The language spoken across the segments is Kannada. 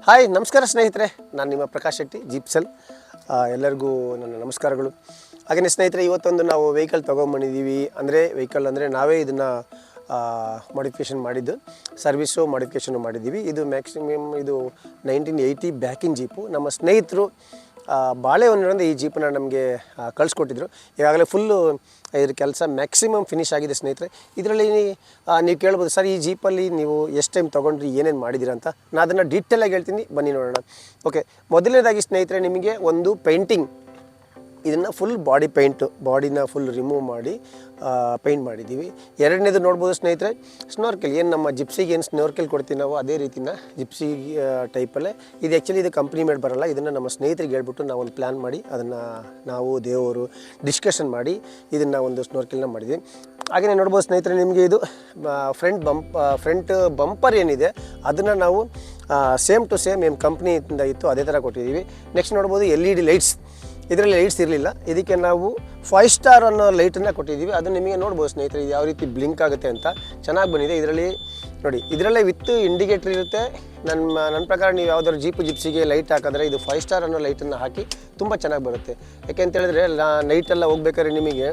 ಹಾಯ್ ನಮಸ್ಕಾರ ಸ್ನೇಹಿತರೆ, ನಾನು ನಿಮ್ಮ ಪ್ರಕಾಶ್ ಶೆಟ್ಟಿ ಜೀಪ್ಸೆಲ್. ಎಲ್ಲರಿಗೂ ನನ್ನ ನಮಸ್ಕಾರಗಳು. ಹಾಗೆಯೇ ಸ್ನೇಹಿತರೆ, ಇವತ್ತೊಂದು ನಾವು ವೆಹಿಕಲ್ ತೊಗೊಂಬಂದಿದ್ದೀವಿ. ವೆಹಿಕಲ್ ಅಂದರೆ ನಾವೇ ಇದನ್ನು ಮಾಡಿಫಿಕೇಷನ್ ಮಾಡಿದ್ದು, ಸರ್ವಿಸು ಮಾಡಿಫಿಕೇಷನು ಮಾಡಿದ್ದೀವಿ. ಇದು ಮ್ಯಾಕ್ಸಿಮಮ್ ಇದು 1980 ಬ್ಯಾಕಿನ್ ಜೀಪು. ನಮ್ಮ ಸ್ನೇಹಿತರು ಬಾಳೆಹೊನ್ನೂರಿಂದ ಈ ಜೀಪನ್ನ ನಮಗೆ ಕಳಿಸ್ಕೊಟ್ಟಿದ್ರು. ಈಗಾಗಲೇ ಫುಲ್ಲು ಇದ್ರ ಕೆಲಸ ಮ್ಯಾಕ್ಸಿಮಮ್ ಫಿನಿಶ್ ಆಗಿದೆ ಸ್ನೇಹಿತರೆ. ಇದರಲ್ಲಿ ನೀವು ಕೇಳ್ಬೋದು, ಸರ್ ಈ ಜೀಪಲ್ಲಿ ನೀವು ಎಷ್ಟು ಟೈಮ್ ತೊಗೊಂಡ್ರಿ, ಏನೇನು ಮಾಡಿದ್ದೀರಾ ಅಂತ. ನಾನು ಅದನ್ನು ಡೀಟೇಲಾಗಿ ಹೇಳ್ತೀನಿ, ಬನ್ನಿ ನೋಡೋಣ. ಓಕೆ, ಮೊದಲನೇದಾಗಿ ಸ್ನೇಹಿತರೆ, ನಿಮಗೆ ಒಂದು ಪೇಂಟಿಂಗ್, ಇದನ್ನು ಫುಲ್ ಬಾಡಿನ ಫುಲ್ ರಿಮೂವ್ ಮಾಡಿ ಪೇಂಟ್ ಮಾಡಿದ್ದೀವಿ. ಎರಡನೇದು ನೋಡ್ಬೋದು ಸ್ನೇಹಿತರೆ, ಸ್ನೋರ್ಕೆಲ್. ಏನು ನಮ್ಮ ಜಿಪ್ಸಿಗೆ ಏನು ಸ್ನೋರ್ಕೆಲ್ ಕೊಡ್ತೀವಿ ನಾವು, ಅದೇ ರೀತಿನ ಜಿಪ್ಸಿ ಟೈಪಲ್ಲೇ ಇದು. ಆ್ಯಕ್ಚುಲಿ ಇದು ಕಂಪ್ನಿ ಮೇಡ್ ಬರೋಲ್ಲ. ಇದನ್ನು ನಮ್ಮ ಸ್ನೇಹಿತರಿಗೆ ಹೇಳ್ಬಿಟ್ಟು ನಾವು ಒಂದು ಪ್ಲ್ಯಾನ್ ಮಾಡಿ ಅದನ್ನು ನಾವು ದೇವರು ಡಿಸ್ಕಷನ್ ಮಾಡಿ ಇದನ್ನು ಒಂದು ಸ್ನೋರ್ಕೆಲ್ನ ಮಾಡಿದ್ವಿ. ಹಾಗೆಯೇ ನೋಡ್ಬೋದು ಸ್ನೇಹಿತರೆ, ನಿಮಗೆ ಇದು ಫ್ರಂಟ್ ಬಂಪರ್ ಏನಿದೆ ಅದನ್ನು ನಾವು ಸೇಮ್ ಟು ಸೇಮ್ ಏನು ಕಂಪ್ನಿಯಿಂದ ಇತ್ತು ಅದೇ ಥರ ಕೊಟ್ಟಿದ್ದೀವಿ. ನೆಕ್ಸ್ಟ್ ನೋಡ್ಬೋದು LED ಲೈಟ್ಸ್. ಇದರಲ್ಲಿ ಲೈಟ್ಸ್ ಇರಲಿಲ್ಲ, ಇದಕ್ಕೆ ನಾವು 5 ಸ್ಟಾರ್ ಅನ್ನೋ ಲೈಟನ್ನು ಕೊಟ್ಟಿದ್ದೀವಿ. ಅದು ನಿಮಗೆ ನೋಡ್ಬೋದು ಸ್ನೇಹಿತರೆ, ಇದು ಯಾವ ರೀತಿ ಬ್ಲಿಂಕ್ ಆಗುತ್ತೆ ಅಂತ ಚೆನ್ನಾಗಿ ಬಂದಿದೆ. ಇದರಲ್ಲಿ ನೋಡಿ, ಇದರಲ್ಲೇ ವಿತ್ ಇಂಡಿಕೇಟ್ರ್ ಇರುತ್ತೆ. ನನ್ನ ಪ್ರಕಾರ ನೀವು ಯಾವುದಾದ್ರು ಜಿಪ್ಸಿಗೆ ಲೈಟ್ ಹಾಕಿದ್ರೆ ಇದು 5 ಸ್ಟಾರ್ ಅನ್ನೋ ಲೈಟನ್ನು ಹಾಕಿ ತುಂಬ ಚೆನ್ನಾಗಿ ಬರುತ್ತೆ. ಯಾಕೆಂತ ಹೇಳಿದ್ರೆ ನೈಟೆಲ್ಲ ಹೋಗ್ಬೇಕಾದ್ರೆ ನಿಮಗೆ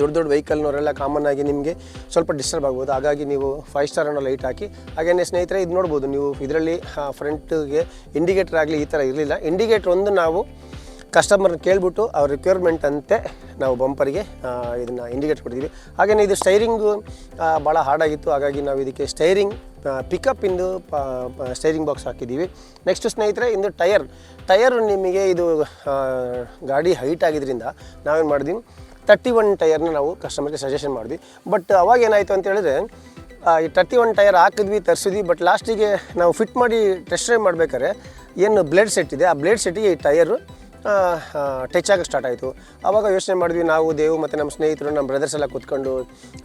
ದೊಡ್ಡ ವೆಹಿಕಲ್ನವರೆಲ್ಲ ಕಾಮನ್ ಆಗಿ ನಿಮಗೆ ಸ್ವಲ್ಪ ಡಿಸ್ಟರ್ಬ್ ಆಗ್ಬೋದು. ಹಾಗಾಗಿ ನೀವು 5 ಸ್ಟಾರ್ ಅನ್ನೋ ಲೈಟ್ ಹಾಕಿ. ಹಾಗೆಯೇ ಸ್ನೇಹಿತರೆ, ಇದು ನೋಡ್ಬೋದು ನೀವು, ಇದರಲ್ಲಿ ಫ್ರಂಟ್ಗೆ ಇಂಡಿಕೇಟ್ರ್ ಆಗಲಿ ಈ ಥರ ಇರಲಿಲ್ಲ. ಇಂಡಿಕೇಟ್ರ್ ಒಂದು ನಾವು ಕಸ್ಟಮರ್ನ ಕೇಳಿಬಿಟ್ಟು ಅವ್ರ ರಿಕ್ವೈರ್ಮೆಂಟ್ ಅಂತೆ ನಾವು ಬಂಪರಿಗೆ ಇದನ್ನು ಇಂಡಿಕೇಟ್ ಕೊಡ್ತೀವಿ. ಹಾಗೆಯೇ ಇದು ಸ್ಟೈರಿಂಗು ಭಾಳ ಹಾರ್ಡಾಗಿತ್ತು, ಹಾಗಾಗಿ ನಾವು ಇದಕ್ಕೆ ಸ್ಟೈರಿಂಗ್ ಪಿಕಪ್ಪಿಂದು ಸ್ಟೈರಿಂಗ್ ಬಾಕ್ಸ್ ಹಾಕಿದ್ದೀವಿ. ನೆಕ್ಸ್ಟ್ ಸ್ನೇಹಿತರೆ, ಇಂದು ಟಯರ್ ನಿಮಗೆ ಇದು ಗಾಡಿ ಹೈಟ್ ಆಗಿದ್ದರಿಂದ ನಾವೇನು ಮಾಡಿದ್ವಿ, 31 ಟಯರ್ನ ನಾವು ಕಸ್ಟಮರ್ಗೆ ಸಜೆಷನ್ ಮಾಡಿದ್ವಿ. ಬಟ್ ಅವಾಗ ಏನಾಯಿತು ಅಂತ ಹೇಳಿದ್ರೆ, ಈ 31 ಟಯರ್ ಹಾಕಿದ್ವಿ, ತರಿಸಿದ್ವಿ. ಬಟ್ ಲಾಸ್ಟಿಗೆ ನಾವು ಫಿಟ್ ಮಾಡಿ ಟೆಸ್ಟ್ ಡ್ರೈವ್ ಮಾಡಬೇಕಾದ್ರೆ ಏನು ಬ್ಲೇಡ್ ಸೆಟ್ ಇದೆ, ಆ ಬ್ಲೇಡ್ ಸೆಟ್ಟಿಗೆ ಈ ಟಯರು ಟಚ್ ಆಗೋಕ್ಕೆ ಸ್ಟಾರ್ಟ್ ಆಯಿತು. ಆವಾಗ ಯೋಚನೆ ಮಾಡಿದ್ವಿ ನಾವು, ದೇವು ಮತ್ತು ನಮ್ಮ ಸ್ನೇಹಿತರು, ನಮ್ಮ ಬ್ರದರ್ಸ್ ಎಲ್ಲ ಕೂತ್ಕೊಂಡು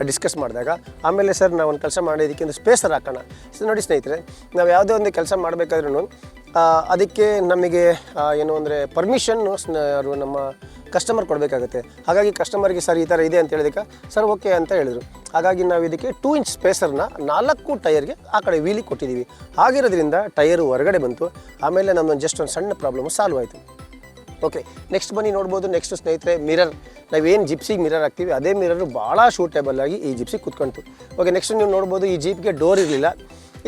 ಡಿಸ್ಕಸ್ ಮಾಡಿದಾಗ, ಆಮೇಲೆ ಸರ್ ನಾವು ಒಂದು ಕೆಲಸ ಮಾಡಿ ಇದಕ್ಕೆ ಒಂದು ಸ್ಪೇಸರ್ ಹಾಕೋಣ. ನೋಡಿ ಸ್ನೇಹಿತರೆ, ನಾವು ಯಾವುದೇ ಒಂದು ಕೆಲಸ ಮಾಡಬೇಕಾದ್ರೂ ಅದಕ್ಕೆ ನಮಗೆ ಏನು ಅಂದರೆ ಪರ್ಮಿಷನ್ನು ನಮ್ಮ ಕಸ್ಟಮರ್ ಕೊಡಬೇಕಾಗುತ್ತೆ. ಹಾಗಾಗಿ ಕಸ್ಟಮರ್ಗೆ ಸರ್ ಈ ಥರ ಇದೆ ಅಂತ ಹೇಳಿದಕ್ಕೆ ಸರ್ ಓಕೆ ಅಂತ ಹೇಳಿದರು. ಹಾಗಾಗಿ ನಾವು ಇದಕ್ಕೆ 2 ಇಂಚ್ ಸ್ಪೇಸರ್ನ 4 ಟಯರ್ಗೆ ಆ ಕಡೆ ವೀಲಿಗೆ ಕೊಟ್ಟಿದ್ದೀವಿ. ಹಾಗಿರೋದ್ರಿಂದ ಟಯರು ಹೊರಗಡೆ ಬಂತು. ಆಮೇಲೆ ನಮ್ಮೊಂದು ಜಸ್ಟ್ ಒಂದು ಸಣ್ಣ ಪ್ರಾಬ್ಲಮ್ಮು ಸಾಲ್ವ್ ಆಯಿತು. ಓಕೆ, ನೆಕ್ಸ್ಟ್ ಬನ್ನಿ ನೋಡ್ಬೋದು. ನೆಕ್ಸ್ಟ್ ಸ್ನೇಹಿತರೆ, ಮಿರರ್. ನಾವೇನು ಜಿಪ್ಸಿಗೆ ಮಿರರ್ ಹಾಕ್ತೀವಿ ಅದೇ ಮಿರರು ಭಾಳ ಶೂಟೇಬಲ್ ಆಗಿ ಈ ಜಿಪ್ಸಿಗೆ ಕುತ್ಕೊಂತು. ಓಕೆ, ನೆಕ್ಸ್ಟ್ ನೀವು ನೋಡ್ಬೋದು, ಈ ಜೀಪ್ಗೆ ಡೋರ್ ಇರಲಿಲ್ಲ.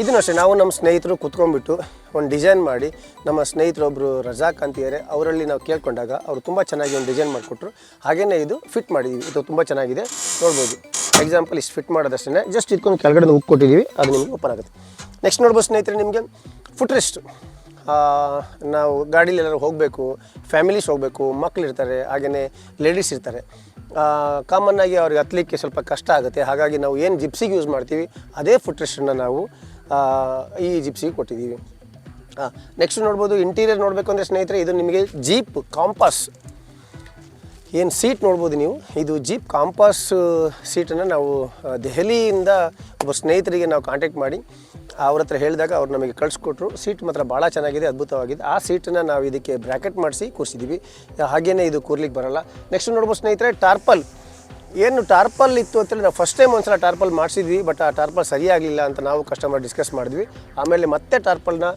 ಇದನ್ನು ಅಷ್ಟೇ ನಾವು ನಮ್ಮ ಸ್ನೇಹಿತರು ಕುತ್ಕೊಂಡ್ಬಿಟ್ಟು ಒಂದು ಡಿಸೈನ್ ಮಾಡಿ, ನಮ್ಮ ಸ್ನೇಹಿತರೊಬ್ಬರು ರಜಾಕ್ ಅಂತಿದ್ದಾರೆ, ಅವರಲ್ಲಿ ನಾವು ಕೇಳ್ಕೊಂಡಾಗ ಅವರು ತುಂಬ ಚೆನ್ನಾಗಿ ಒಂದು ಡಿಸೈನ್ ಮಾಡಿಕೊಟ್ರು. ಹಾಗೆಯೇ ಇದು ಫಿಟ್ ಮಾಡಿದ್ದೀವಿ. ಇದು ತುಂಬ ಚೆನ್ನಾಗಿದೆ, ನೋಡ್ಬೋದು. ಎಕ್ಸಾಂಪಲ್ ಇಷ್ಟು ಫಿಟ್ ಮಾಡೋದಷ್ಟೇ, ಜಸ್ಟ್ ಇದಕ್ಕೊಂದು ಕೆಳಗಡೆ ಉಪ್ಪು ಕೊಟ್ಟಿದ್ದೀವಿ, ಅದು ನಿಮಗೆ ಓಪನ್ ಆಗುತ್ತೆ. ನೆಕ್ಸ್ಟ್ ನೋಡ್ಬೋದು ಸ್ನೇಹಿತರೆ, ನಿಮಗೆ ಫುಟ್ ರೆಸ್ಟ್. ನಾವು ಗಾಡೀಲಿ ಎಲ್ಲರೂ ಹೋಗಬೇಕು, ಫ್ಯಾಮಿಲೀಸ್ ಹೋಗಬೇಕು, ಮಕ್ಕಳಿರ್ತಾರೆ, ಹಾಗೆಯೇ ಲೇಡೀಸ್ ಇರ್ತಾರೆ. ಕಾಮನ್ನಾಗಿ ಅವ್ರಿಗೆ ಹತ್ತಲಿಕ್ಕೆ ಸ್ವಲ್ಪ ಕಷ್ಟ ಆಗುತ್ತೆ. ಹಾಗಾಗಿ ನಾವು ಏನು ಜಿಪ್ಸಿಗೆ ಯೂಸ್ ಮಾಡ್ತೀವಿ ಅದೇ ಫುಟ್ ರೆಸ್ಟನ್ನು ನಾವು ಈ ಜಿಪ್ಸಿಗೆ ಕೊಟ್ಟಿದ್ದೀವಿ. ನೆಕ್ಸ್ಟ್ ನೋಡ್ಬೋದು, ಇಂಟೀರಿಯರ್ ನೋಡಬೇಕು ಅಂದರೆ ಸ್ನೇಹಿತರೆ, ಇದು ನಿಮಗೆ ಜೀಪ್ ಕಾಂಪಾಸ್ ಏನು ಸೀಟ್ ನೋಡ್ಬೋದು ನೀವು. ಇದು ಜೀಪ್ ಕಾಂಪಾಸ್ ಸೀಟನ್ನು ನಾವು ದೆಹಲಿಯಿಂದ ಒಬ್ಬ ಸ್ನೇಹಿತರಿಗೆ ನಾವು ಕಾಂಟ್ಯಾಕ್ಟ್ ಮಾಡಿ ಅವ್ರ ಹತ್ರ ಹೇಳಿದಾಗ ಅವ್ರು ನಮಗೆ ಕಳಿಸ್ಕೊಟ್ರು. ಸೀಟ್ ಮಾತ್ರ ಭಾಳ ಚೆನ್ನಾಗಿದೆ, ಅದ್ಭುತವಾಗಿದೆ. ಆ ಸೀಟನ್ನು ನಾವು ಇದಕ್ಕೆ ಬ್ರ್ಯಾಕೆಟ್ ಮಾಡಿಸಿ ಕೂರಿಸಿದ್ದೀವಿ. ಹಾಗೆಯೇ ಇದು ಕೂರ್ಲಿಕ್ಕೆ ಬರೋಲ್ಲ. ನೆಕ್ಸ್ಟ್ ನೋಡ್ಬೋದು ಸ್ನೇಹಿತರೆ, ಟಾರ್ಪಲ್. ಏನು ಟಾರ್ಪಲ್ ಇತ್ತು ಅಂತೇಳಿ ನಾವು ಫಸ್ಟ್ ಟೈಮ್ ಒಂದ್ಸಲ ಟಾರ್ಪಲ್ ಮಾಡಿಸಿದ್ವಿ. ಬಟ್ ಆ ಟಾರ್ಪಲ್ ಸರಿಯಾಗಲಿಲ್ಲ ಅಂತ ನಾವು ಕಸ್ಟಮರ್ ಡಿಸ್ಕಸ್ ಮಾಡಿದ್ವಿ. ಆಮೇಲೆ ಮತ್ತೆ ಟಾರ್ಪಲ್ನ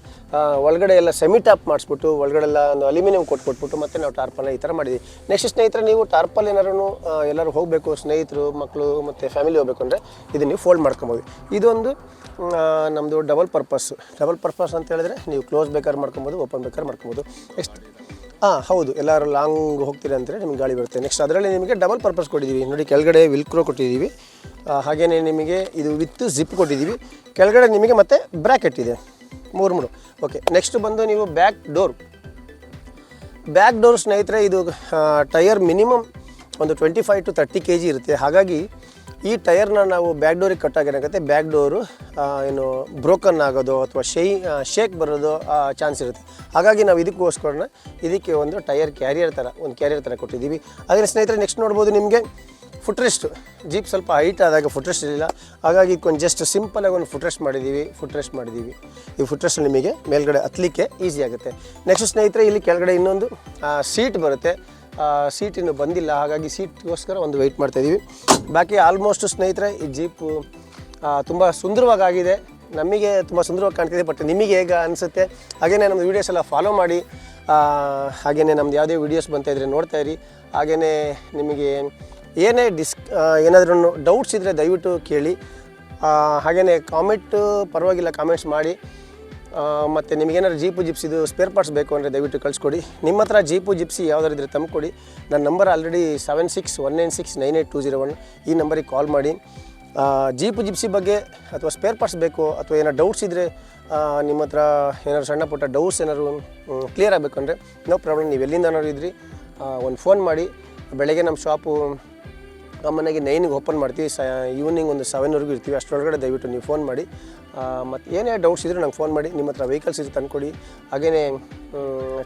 ಒಳಗಡೆ ಎಲ್ಲ ಸೆಮಿ ಟಾಪ್ ಮಾಡಿಸ್ಬಿಟ್ಟು, ಒಳಗಡೆಲ್ಲ ಒಂದು ಅಲ್ಯೂಮಿನಿಯಂ ಕೊಟ್ಬಿಟ್ಟು ಮತ್ತೆ ನಾವು ಟಾರ್ಪಲ್ನ ಈ ಥರ ಮಾಡಿದ್ವಿ. ನೆಕ್ಸ್ಟ್ ಸ್ನೇಹಿತರೆ, ನೀವು ಟಾರ್ಪಲ್ ಎಲ್ಲರೂ ಹೋಗಬೇಕು, ಸ್ನೇಹಿತರು, ಮಕ್ಕಳು ಮತ್ತು ಫ್ಯಾಮಿಲಿ ಹೋಗಬೇಕು ಅಂದರೆ ಇದನ್ನು ನೀವು ಫೋಲ್ಡ್ ಮಾಡ್ಕೊಬೋದು. ಇದೊಂದು ನಮ್ಮದು ಡಬಲ್ ಪರ್ಪಸ್ ಅಂತ ಹೇಳಿದ್ರೆ, ನೀವು ಕ್ಲೋಸ್ ಬೇಕಾದ್ರೆ ಮಾಡ್ಕೊಬೋದು, ಓಪನ್ ಬೇಕಾದ್ರೆ ಮಾಡ್ಕೊಬೋದು. ನೆಕ್ಸ್ಟ್ ಹೌದು, ಎಲ್ಲರೂ ಲಾಂಗ್ ಹೋಗ್ತೀರಿ ಅಂತೇಳಿ ನಿಮಗೆ ಗಾಳಿ ಬರುತ್ತೆ. ನೆಕ್ಸ್ಟ್ ಅದರಲ್ಲಿ ನಿಮಗೆ ಡಬಲ್ ಪರ್ಪಸ್ ಕೊಟ್ಟಿದ್ದೀವಿ. ನೋಡಿ, ಕೆಳಗಡೆ ವಿಲ್ಕ್ರೋ ಕೊಟ್ಟಿದ್ದೀವಿ. ಹಾಗೆಯೇ ನಿಮಗೆ ಇದು ವಿತ್ ಜಿಪ್ ಕೊಟ್ಟಿದ್ದೀವಿ. ಕೆಳಗಡೆ ನಿಮಗೆ ಮತ್ತೆ ಬ್ರ್ಯಾಕೆಟ್ ಇದೆ, 3. ಓಕೆ, ನೆಕ್ಸ್ಟ್ ಬಂದು ನೀವು ಬ್ಯಾಕ್ ಡೋರ್ ಸ್ನೇಹಿತರೆ, ಇದು ಟಯರ್ ಮಿನಿಮಮ್ ಒಂದು 25 to 30 kg ಇರುತ್ತೆ. ಹಾಗಾಗಿ ಈ ಟಯರ್ನ ನಾವು ಬ್ಯಾಕ್ ಡೋರಿಗೆ ಕಟ್ಟಾಗ ಏನಾಗುತ್ತೆ, ಬ್ಯಾಕ್ ಡೋರು ಏನು ಬ್ರೋಕನ್ ಆಗೋದು ಅಥವಾ ಶೇಕ್ ಬರೋದು ಚಾನ್ಸ್ ಇರುತ್ತೆ. ಹಾಗಾಗಿ ನಾವು ಇದಕ್ಕೆ ಒಂದು ಕ್ಯಾರಿಯರ್ ಥರ ಕೊಟ್ಟಿದ್ದೀವಿ. ಹಾಗೆ ಸ್ನೇಹಿತರೆ, ನೆಕ್ಸ್ಟ್ ನೋಡ್ಬೋದು, ನಿಮಗೆ ಫುಟ್ ರೆಸ್ಟ್. ಜೀಪ್ ಸ್ವಲ್ಪ ಹೈಟ್ ಆದಾಗ ಫುಟ್ ರೆಸ್ಟ್ ಇರಲಿಲ್ಲ, ಹಾಗಾಗಿ ಇದಕ್ಕೊಂದು ಜಸ್ಟ್ ಸಿಂಪಲಾಗಿ ಒಂದು ಫುಟ್ ರೆಸ್ಟ್ ಮಾಡಿದ್ದೀವಿ. ಈ ಫುಟ್ ರೆಸ್ಟ್ ನಿಮಗೆ ಮೇಲ್ಗಡೆ ಹತ್ತಲಿಕ್ಕೆ ಈಸಿ ಆಗುತ್ತೆ. ನೆಕ್ಸ್ಟ್ ಸ್ನೇಹಿತರೆ, ಇಲ್ಲಿ ಕೆಳಗಡೆ ಇನ್ನೊಂದು ಸೀಟ್ ಬರುತ್ತೆ. ಸೀಟ್ ಇನ್ನೂ ಬಂದಿಲ್ಲ, ಹಾಗಾಗಿ ಸೀಟ್ಗೋಸ್ಕರ ಒಂದು ವೆಯ್ಟ್ ಮಾಡ್ತಾಯಿದ್ದೀವಿ. ಬಾಕಿ ಆಲ್ಮೋಸ್ಟ್ ಸ್ನೇಹಿತರೆ, ಈ ಜೀಪು ತುಂಬ ಸುಂದರವಾಗಿದೆ. ನಮಗೆ ತುಂಬ ಸುಂದರವಾಗಿ ಕಾಣ್ತಿದೆ, ಬಟ್ ನಿಮಗೆ ಹೇಗೆ ಅನಿಸುತ್ತೆ? ಹಾಗೆಯೇ ನಮ್ಮ ವೀಡಿಯೋಸ್ ಎಲ್ಲ ಫಾಲೋ ಮಾಡಿ, ಹಾಗೆಯೇ ನಮ್ದು ಯಾವುದೇ ವೀಡಿಯೋಸ್ ಬಂತಾ ಇದ್ದರೆ ನೋಡ್ತಾ ಇರಿ. ಹಾಗೆಯೇ ನಿಮಗೆ ಏನೇ ಏನಾದ್ರೂ ಡೌಟ್ಸ್ ಇದ್ದರೆ ದಯವಿಟ್ಟು ಕೇಳಿ. ಹಾಗೆಯೇ ಪರವಾಗಿಲ್ಲ ಕಾಮೆಂಟ್ಸ್ ಮಾಡಿ. ಮತ್ತು ನಿಮಗೇನಾದ್ರು ಜೀಪು ಜಿಪ್ಸಿದು ಸ್ಪೇರ್ ಪಾರ್ಟ್ಸ್ ಬೇಕು ಅಂದರೆ ದಯವಿಟ್ಟು ಕಳಿಸ್ಕೊಡಿ. ನಿಮ್ಮ ಹತ್ರ ಜೀಪು ಜಿಪ್ಸಿ ಯಾವುದಾದ್ರು ಇದ್ದರೆ ತಂದುಕೊಡಿ. ನನ್ನ ನಂಬರ್ ಆಲ್ರೆಡಿ 7619699201 ಈ ನಂಬರಿಗೆ ಕಾಲ್ ಮಾಡಿ. ಜೀಪು ಜಿಪ್ಸಿ ಬಗ್ಗೆ ಅಥವಾ ಸ್ಪೇರ್ ಪಾರ್ಟ್ಸ್ ಬೇಕು ಅಥವಾ ಏನಾರು ಡೌಟ್ಸ್ ಇದ್ದರೆ, ನಿಮ್ಮ ಹತ್ರ ಏನಾದ್ರು ಸಣ್ಣ ಪುಟ್ಟ ಡೌಟ್ಸ್ ಏನಾದ್ರು ಕ್ಲಿಯರ್ ಆಗಬೇಕು ಅಂದರೆ ನೋ ಪ್ರಾಬ್ಲಮ್. ನೀವು ಎಲ್ಲಿಂದ ಇದ್ರಿ ಒಂದು ಫೋನ್ ಮಾಡಿ. ಬೆಳಗ್ಗೆ ನಮ್ಮ ಶಾಪು ಮನೆಗೆ 9ಗೆ ಓಪನ್ ಮಾಡ್ತೀವಿ, ಈವ್ನಿಂಗ್ ಒಂದು 7ವರೆಗೂ ಇರ್ತೀವಿ. ಅಷ್ಟರೊಳಗಡೆ ದಯವಿಟ್ಟು ನೀವು ಫೋನ್ ಮಾಡಿ. ಮತ್ತು ಏನೇ ಡೌಟ್ಸ್ ಇದ್ದರೂ ನಂಗೆ ಫೋನ್ ಮಾಡಿ. ನಿಮ್ಮ ಹತ್ರ ವೆಹಿಕಲ್ಸ್ ಇದ್ರೆ ತಂದುಕೊಡಿ. ಹಾಗೆಯೇ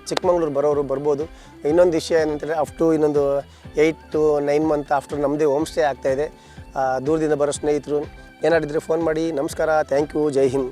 ಚಿಕ್ಕಮಂಗ್ಳೂರು ಬರೋರು ಬರ್ಬೋದು. ಇನ್ನೊಂದು ವಿಷಯ ಏನಂತಂದರೆ, ಇನ್ನೊಂದು 8 to 9 ಮಂತ್ ಆಫ್ಟರ್ ನಮ್ಮದೇ ಹೋಮ್ ಸ್ಟೇ ಆಗ್ತಾಯಿದೆ. ದೂರದಿಂದ ಬರೋ ಸ್ನೇಹಿತರು ಏನಾಡಿದ್ರೆ ಫೋನ್ ಮಾಡಿ. ನಮಸ್ಕಾರ, ಥ್ಯಾಂಕ್ ಯು, ಜೈ ಹಿಂದ್.